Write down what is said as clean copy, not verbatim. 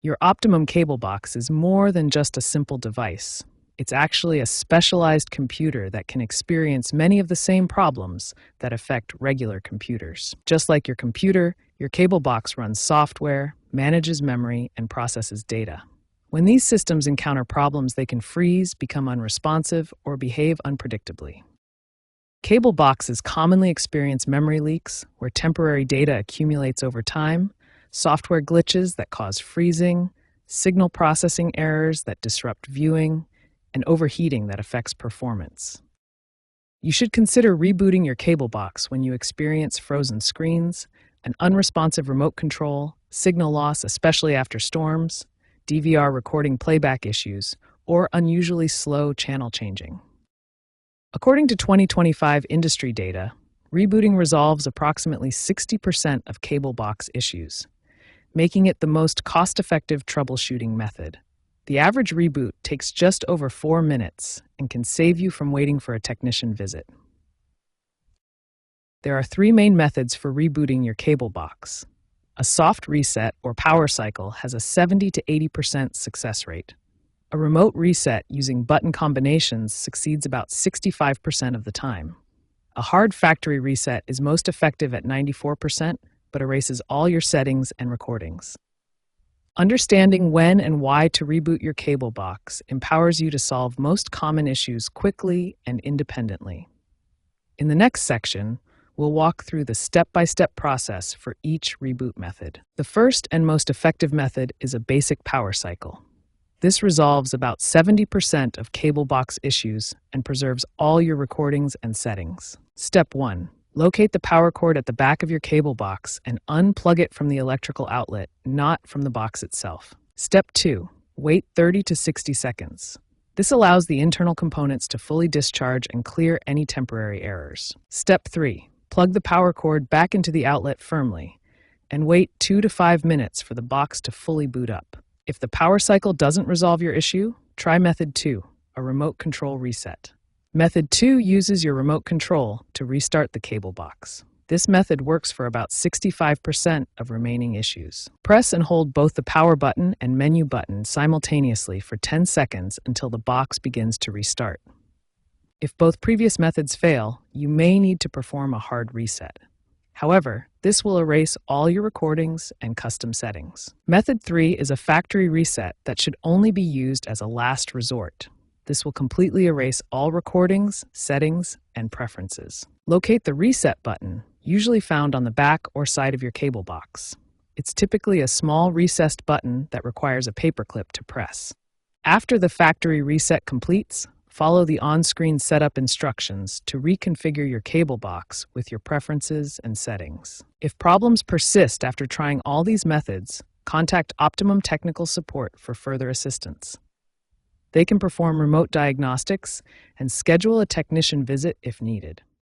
Your Optimum cable box is more than just a simple device. It's actually a specialized computer that can experience many of the same problems that affect regular computers. Just like your computer, your cable box runs software, manages memory, and processes data. When these systems encounter problems, they can freeze, become unresponsive, or behave unpredictably. Cable boxes commonly experience memory leaks, where temporary data accumulates over time, software glitches that cause freezing, signal processing errors that disrupt viewing, and overheating that affects performance. You should consider rebooting your cable box when you experience frozen screens, an unresponsive remote control, signal loss especially after storms, DVR recording playback issues, or unusually slow channel changing. According to 2025 industry data, rebooting resolves approximately 60% of cable box issues, making it the most cost-effective troubleshooting method. The average reboot takes just over 4 minutes and can save you from waiting for a technician visit. There are 3 main methods for rebooting your cable box. A soft reset or power cycle has a 70 to 80% success rate. A remote reset using button combinations succeeds about 65% of the time. A hard factory reset is most effective at 94%, but erases all your settings and recordings. Understanding when and why to reboot your cable box empowers you to solve most common issues quickly and independently. In the next section, we'll walk through the step-by-step process for each reboot method. The first and most effective method is a basic power cycle. This resolves about 70% of cable box issues and preserves all your recordings and settings. Step 1. Locate the power cord at the back of your cable box and unplug it from the electrical outlet, not from the box itself. Step 2. Wait 30 to 60 seconds. This allows the internal components to fully discharge and clear any temporary errors. Step 3. Plug the power cord back into the outlet firmly and wait 2 to 5 minutes for the box to fully boot up. If the power cycle doesn't resolve your issue, try Method 2, a remote control reset. Method 2 uses your remote control to restart the cable box. This method works for about 65% of remaining issues. Press and hold both the power button and menu button simultaneously for 10 seconds until the box begins to restart. If both previous methods fail, you may need to perform a hard reset. However, this will erase all your recordings and custom settings. Method 3 is a factory reset that should only be used as a last resort. This will completely erase all recordings, settings, and preferences. Locate the reset button, usually found on the back or side of your cable box. It's typically a small recessed button that requires a paperclip to press. After the factory reset completes, follow the on-screen setup instructions to reconfigure your cable box with your preferences and settings. If problems persist after trying all these methods, contact Optimum Technical Support for further assistance. They can perform remote diagnostics and schedule a technician visit if needed.